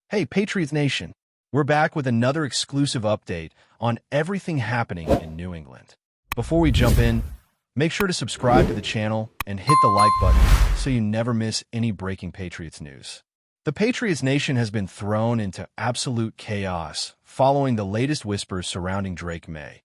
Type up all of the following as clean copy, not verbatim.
Hey, Patriots Nation, we're back with another exclusive update on everything happening in New England. Before we jump in, make sure to subscribe to the channel and hit the like button so you never miss any breaking Patriots news. The Patriots Nation has been thrown into absolute chaos following the latest whispers surrounding DRAKE Maye,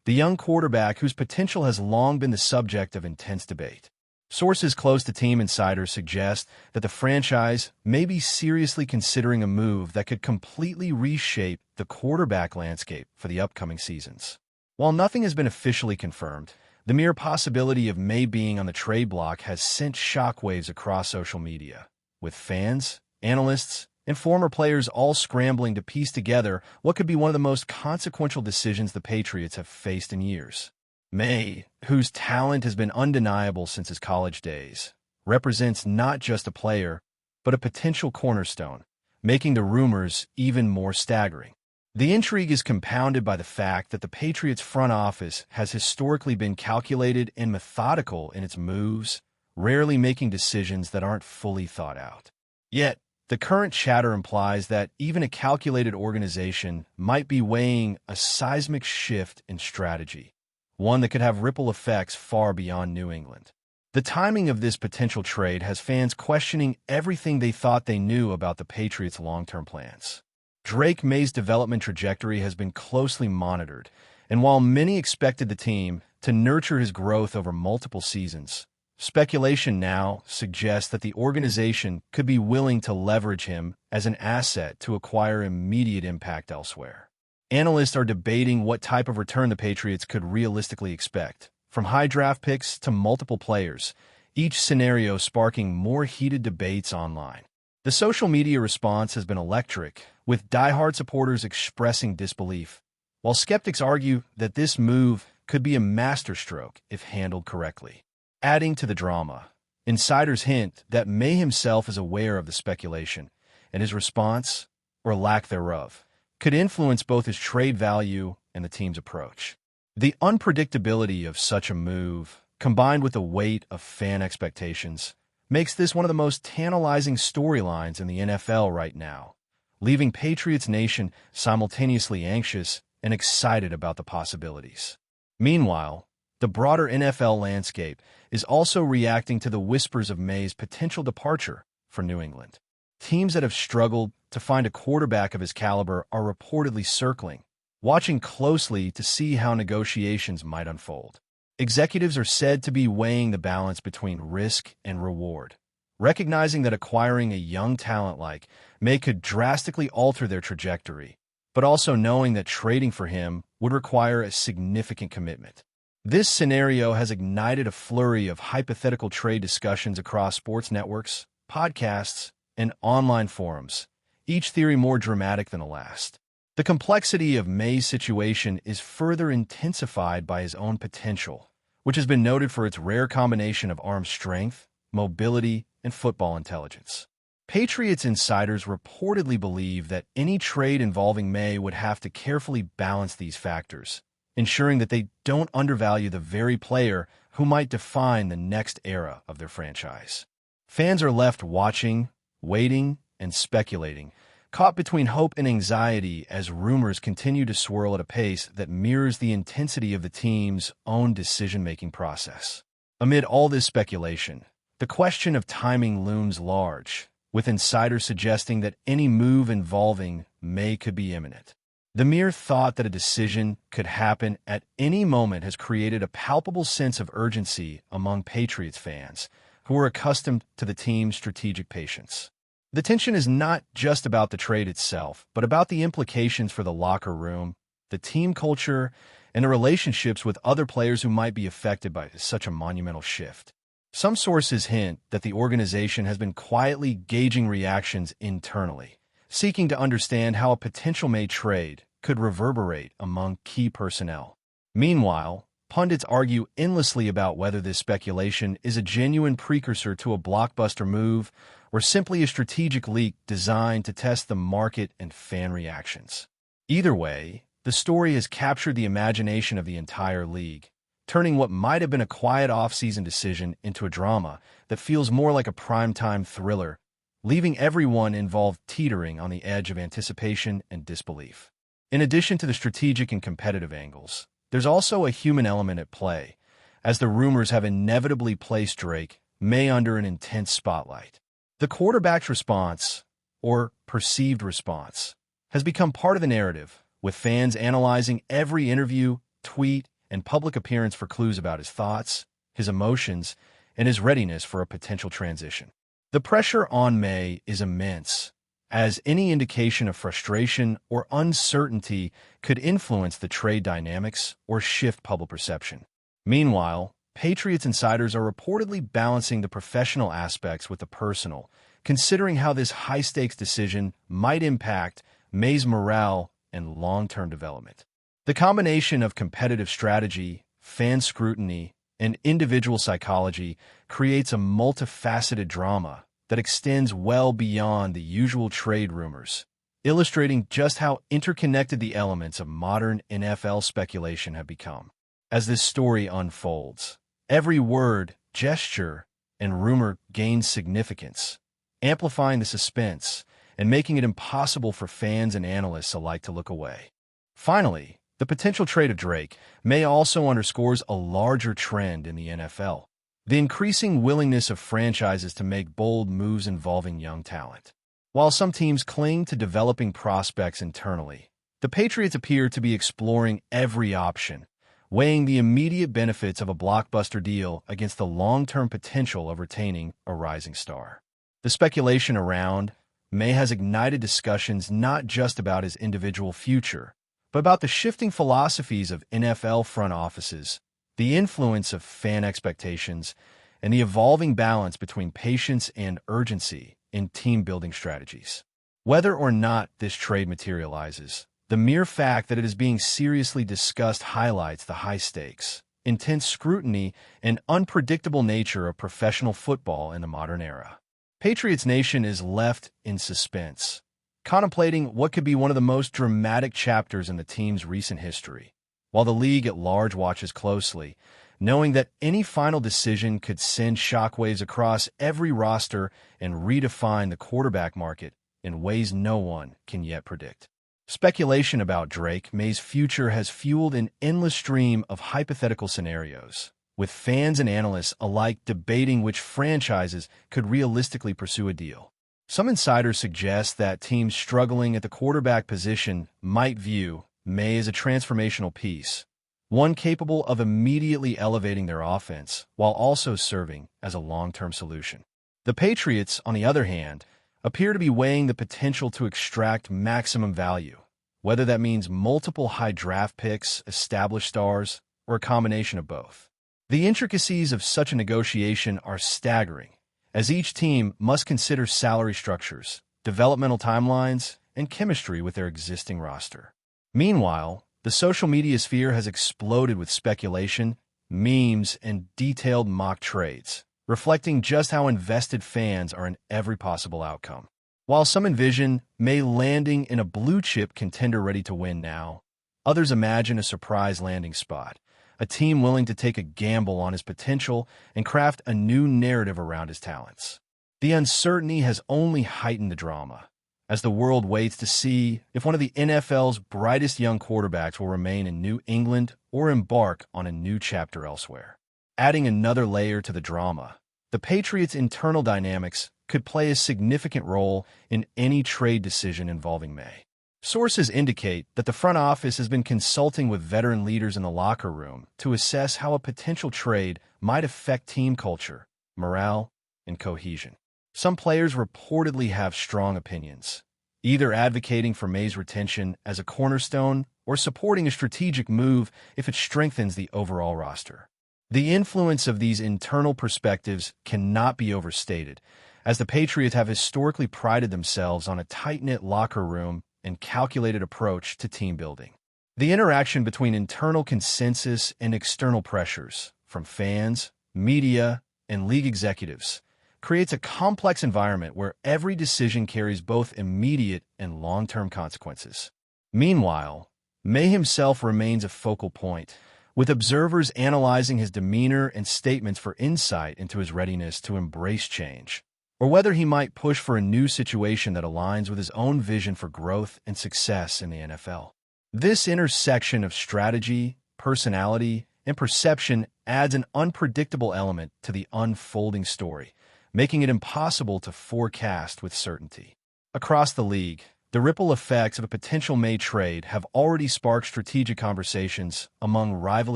the young quarterback whose potential has long been the subject of intense debate. Sources close to team insiders suggest that the franchise may be seriously considering a move that could completely reshape the quarterback landscape for the upcoming seasons. While nothing has been officially confirmed, the mere possibility of Maye being on the trade block has sent shockwaves across social media, with fans, analysts, and former players all scrambling to piece together what could be one of the most consequential decisions the Patriots have faced in years. Maye, whose talent has been undeniable since his college days, represents not just a player, but a potential cornerstone, making the rumors even more staggering. The intrigue is compounded by the fact that the Patriots front office has historically been calculated and methodical in its moves, rarely making decisions that aren't fully thought out. Yet, the current chatter implies that even a calculated organization might be weighing a seismic shift in strategy, one that could have ripple effects far beyond New England. The timing of this potential trade has fans questioning everything they thought they knew about the Patriots' long-term plans. DRAKE Maye's development trajectory has been closely monitored, and while many expected the team to nurture his growth over multiple seasons, speculation now suggests that the organization could be willing to leverage him as an asset to acquire immediate impact elsewhere. Analysts are debating what type of return the Patriots could realistically expect, from high draft picks to multiple players, each scenario sparking more heated debates online. The social media response has been electric, with diehard supporters expressing disbelief, while skeptics argue that this move could be a masterstroke if handled correctly. Adding to the drama, insiders hint that Maye himself is aware of the speculation, and his response, or lack thereof, could influence both his trade value and the team's approach. The unpredictability of such a move, combined with the weight of fan expectations, makes this one of the most tantalizing storylines in the NFL right now, leaving Patriots Nation simultaneously anxious and excited about the possibilities. Meanwhile, the broader NFL landscape is also reacting to the whispers of Maye's potential departure for New England. Teams that have struggled to find a quarterback of his caliber are reportedly circling, watching closely to see how negotiations might unfold. Executives are said to be weighing the balance between risk and reward, recognizing that acquiring a young talent like Maye could drastically alter their trajectory, but also knowing that trading for him would require a significant commitment. This scenario has ignited a flurry of hypothetical trade discussions across sports networks, podcasts, and online forums, each theory more dramatic than the last. The complexity of Maye's situation is further intensified by his own potential, which has been noted for its rare combination of arm strength, mobility, and football intelligence. Patriots insiders reportedly believe that any trade involving Maye would have to carefully balance these factors, ensuring that they don't undervalue the very player who might define the next era of their franchise. Fans are left watching, waiting, and speculating, caught between hope and anxiety as rumors continue to swirl at a pace that mirrors the intensity of the team's own decision-making process. Amid all this speculation, the question of timing looms large, with insiders suggesting that any move involving Maye could be imminent. The mere thought that a decision could happen at any moment has created a palpable sense of urgency among Patriots fans, who are accustomed to the team's strategic patience. The tension is not just about the trade itself, but about the implications for the locker room, the team culture, and the relationships with other players who might be affected by such a monumental shift. Some sources hint that the organization has been quietly gauging reactions internally, seeking to understand how a potential Maye trade could reverberate among key personnel. Meanwhile, pundits argue endlessly about whether this speculation is a genuine precursor to a blockbuster move or simply a strategic leak designed to test the market and fan reactions. Either way, the story has captured the imagination of the entire league, turning what might have been a quiet off-season decision into a drama that feels more like a primetime thriller leaving everyone involved teetering on the edge of anticipation and disbelief. In addition to the strategic and competitive angles, there's also a human element at play, as the rumors have inevitably placed Drake Maye under an intense spotlight. The quarterback's response, or perceived response, has become part of the narrative, with fans analyzing every interview, tweet, and public appearance for clues about his thoughts, his emotions, and his readiness for a potential transition. The pressure on Maye is immense, as any indication of frustration or uncertainty could influence the trade dynamics or shift public perception. Meanwhile, Patriots insiders are reportedly balancing the professional aspects with the personal, considering how this high-stakes decision might impact Maye's morale and long-term development. The combination of competitive strategy, fan scrutiny, and individual psychology creates a multifaceted drama that extends well beyond the usual trade rumors, illustrating just how interconnected the elements of modern NFL speculation have become. As this story unfolds, every word, gesture, and rumor gains significance, amplifying the suspense and making it impossible for fans and analysts alike to look away. Finally, the potential trade of Drake Maye also underscores a larger trend in the NFL: the increasing willingness of franchises to make bold moves involving young talent. While some teams cling to developing prospects internally, the Patriots appear to be exploring every option, weighing the immediate benefits of a blockbuster deal against the long-term potential of retaining a rising star. The speculation around Maye has ignited discussions not just about his individual future, but about the shifting philosophies of NFL front offices, the influence of fan expectations, and the evolving balance between patience and urgency in team-building strategies. Whether or not this trade materializes, the mere fact that it is being seriously discussed highlights the high stakes, intense scrutiny, and unpredictable nature of professional football in the modern era. Patriots Nation is left in suspense, contemplating what could be one of the most dramatic chapters in the team's recent history, while the league at large watches closely, knowing that any final decision could send shockwaves across every roster and redefine the quarterback market in ways no one can yet predict. Speculation about Drake Maye's future has fueled an endless stream of hypothetical scenarios, with fans and analysts alike debating which franchises could realistically pursue a deal. Some insiders suggest that teams struggling at the quarterback position might view Maye as a transformational piece, one capable of immediately elevating their offense while also serving as a long-term solution. The Patriots, on the other hand, appear to be weighing the potential to extract maximum value, whether that means multiple high draft picks, established stars, or a combination of both. The intricacies of such a negotiation are staggering, as each team must consider salary structures, developmental timelines, and chemistry with their existing roster. Meanwhile, the social media sphere has exploded with speculation, memes, and detailed mock trades, reflecting just how invested fans are in every possible outcome. While some envision Maye landing in a blue-chip contender ready to win now, others imagine a surprise landing spot, a team willing to take a gamble on his potential and craft a new narrative around his talents. The uncertainty has only heightened the drama, as the world waits to see if one of the NFL's brightest young quarterbacks will remain in New England or embark on a new chapter elsewhere. Adding another layer to the drama, the Patriots' internal dynamics could play a significant role in any trade decision involving Maye. Sources indicate that the front office has been consulting with veteran leaders in the locker room to assess how a potential trade might affect team culture, morale, and cohesion. Some players reportedly have strong opinions, either advocating for Maye's retention as a cornerstone or supporting a strategic move if it strengthens the overall roster. The influence of these internal perspectives cannot be overstated, as the Patriots have historically prided themselves on a tight-knit locker room and calculated approach to team building. The interaction between internal consensus and external pressures, from fans, media, and league executives, creates a complex environment where every decision carries both immediate and long-term consequences. Meanwhile, Maye himself remains a focal point, with observers analyzing his demeanor and statements for insight into his readiness to embrace change. or whether he might push for a new situation that aligns with his own vision for growth and success in the NFL. This intersection of strategy, personality, and perception adds an unpredictable element to the unfolding story, making it impossible to forecast with certainty. Across the league, the ripple effects of a potential May trade have already sparked strategic conversations among rival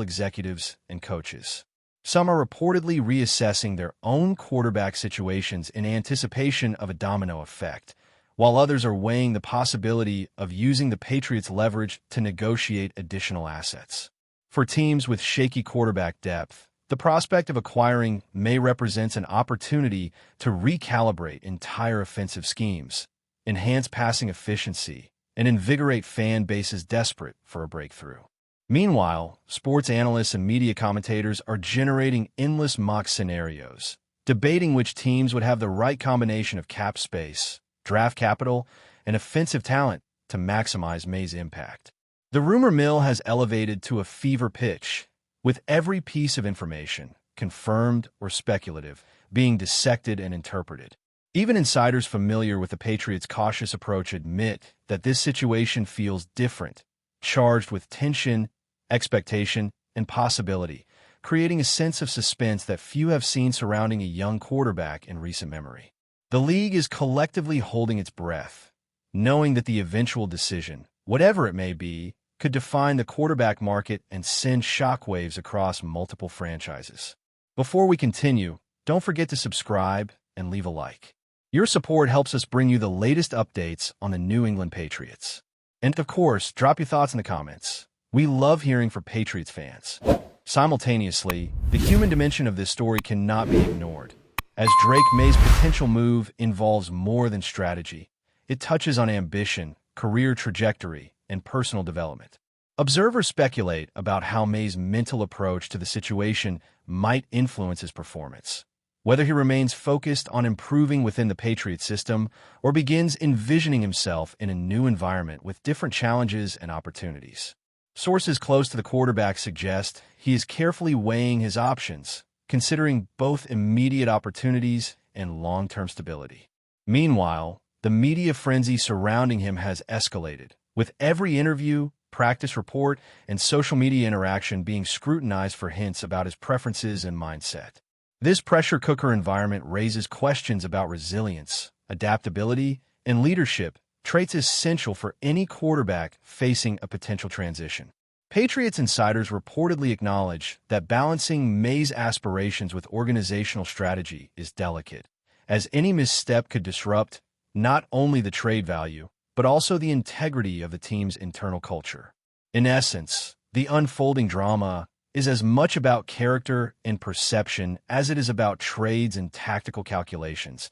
executives and coaches. Some are reportedly reassessing their own quarterback situations in anticipation of a domino effect, while others are weighing the possibility of using the Patriots' leverage to negotiate additional assets. For teams with shaky quarterback depth, the prospect of acquiring May represents an opportunity to recalibrate entire offensive schemes, enhance passing efficiency, and invigorate fan bases desperate for a breakthrough. Meanwhile, sports analysts and media commentators are generating endless mock scenarios, debating which teams would have the right combination of cap space, draft capital, and offensive talent to maximize May's impact. The rumor mill has elevated to a fever pitch, with every piece of information, confirmed or speculative, being dissected and interpreted. Even insiders familiar with the Patriots' cautious approach admit that this situation feels different, charged with tension, expectation, and possibility, creating a sense of suspense that few have seen surrounding a young quarterback in recent memory. The league is collectively holding its breath, knowing that the eventual decision, whatever it may be, could define the quarterback market and send shockwaves across multiple franchises. Before we continue, don't forget to subscribe and leave a like. Your support helps us bring you the latest updates on the New England Patriots. And of course, drop your thoughts in the comments. We love hearing from Patriots fans. Simultaneously, the human dimension of this story cannot be ignored. As Drake Maye's potential move involves more than strategy, it touches on ambition, career trajectory, and personal development. Observers speculate about how Maye's mental approach to the situation might influence his performance, whether he remains focused on improving within the Patriots system or begins envisioning himself in a new environment with different challenges and opportunities. Sources close to the quarterback suggest he is carefully weighing his options, considering both immediate opportunities and long-term stability. Meanwhile, the media frenzy surrounding him has escalated, with every interview, practice report, and social media interaction being scrutinized for hints about his preferences and mindset. This pressure cooker environment raises questions about resilience, adaptability, and leadership, traits essential for any quarterback facing a potential transition. Patriots insiders reportedly acknowledge that balancing Maye's aspirations with organizational strategy is delicate, as any misstep could disrupt not only the trade value, but also the integrity of the team's internal culture. In essence, the unfolding drama is as much about character and perception as it is about trades and tactical calculations,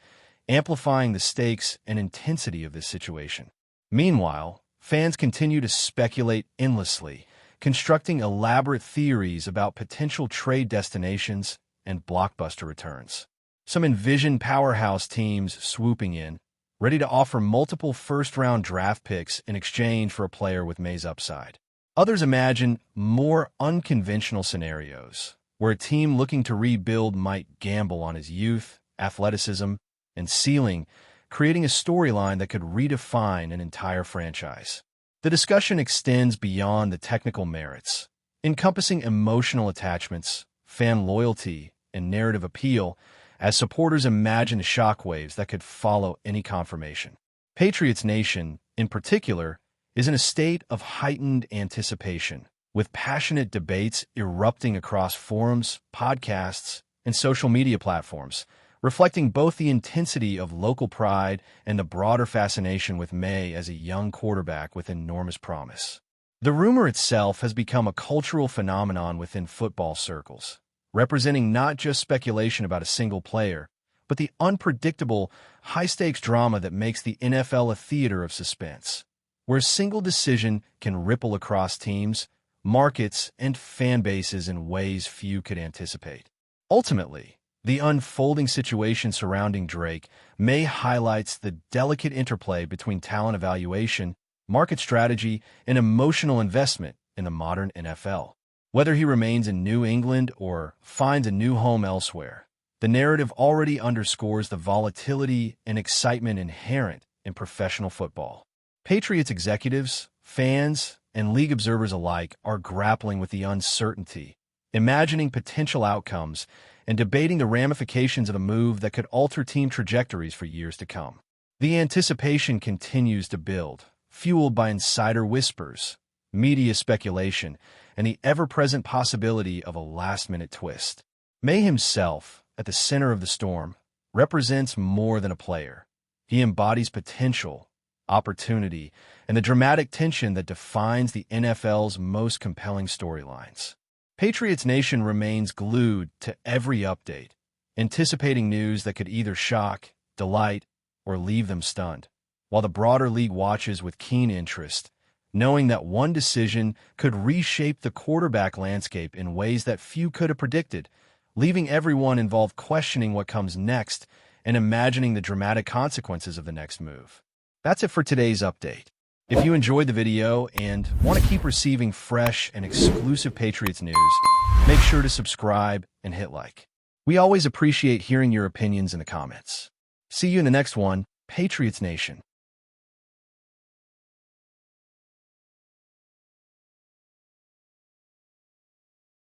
amplifying the stakes and intensity of this situation. Meanwhile, fans continue to speculate endlessly, constructing elaborate theories about potential trade destinations and blockbuster returns. Some envision powerhouse teams swooping in, ready to offer multiple first-round draft picks in exchange for a player with Maye's upside. Others imagine more unconventional scenarios, where a team looking to rebuild might gamble on his youth, athleticism, and ceiling, creating a storyline that could redefine an entire franchise. The discussion extends beyond the technical merits, encompassing emotional attachments, fan loyalty, and narrative appeal, as supporters imagine the shockwaves that could follow any confirmation. Patriots Nation, in particular, is in a state of heightened anticipation, with passionate debates erupting across forums, podcasts, and social media platforms, reflecting both the intensity of local pride and the broader fascination with Maye as a young quarterback with enormous promise. The rumor itself has become a cultural phenomenon within football circles, representing not just speculation about a single player, but the unpredictable, high-stakes drama that makes the NFL a theater of suspense, where a single decision can ripple across teams, markets, and fan bases in ways few could anticipate. Ultimately, the unfolding situation surrounding Drake Maye highlights the delicate interplay between talent evaluation, market strategy, and emotional investment in the modern NFL. Whether he remains in New England or finds a new home elsewhere, The narrative already underscores the volatility and excitement inherent in professional football. Patriots executives, fans, and league observers alike are grappling with the uncertainty, imagining potential outcomes, and debating the ramifications of a move that could alter team trajectories for years to come. The anticipation continues to build, fueled by insider whispers, media speculation, and the ever-present possibility of a last-minute twist. Maye himself, at the center of the storm, represents more than a player. He embodies potential, opportunity, and the dramatic tension that defines the NFL's most compelling storylines. Patriots Nation remains glued to every update, anticipating news that could either shock, delight, or leave them stunned, while the broader league watches with keen interest, knowing that one decision could reshape the quarterback landscape in ways that few could have predicted, leaving everyone involved questioning what comes next and imagining the dramatic consequences of the next move. That's it for today's update. If you enjoyed the video and want to keep receiving fresh and exclusive Patriots news, make sure to subscribe and hit like. We always appreciate hearing your opinions in the comments. See you in the next one, Patriots Nation.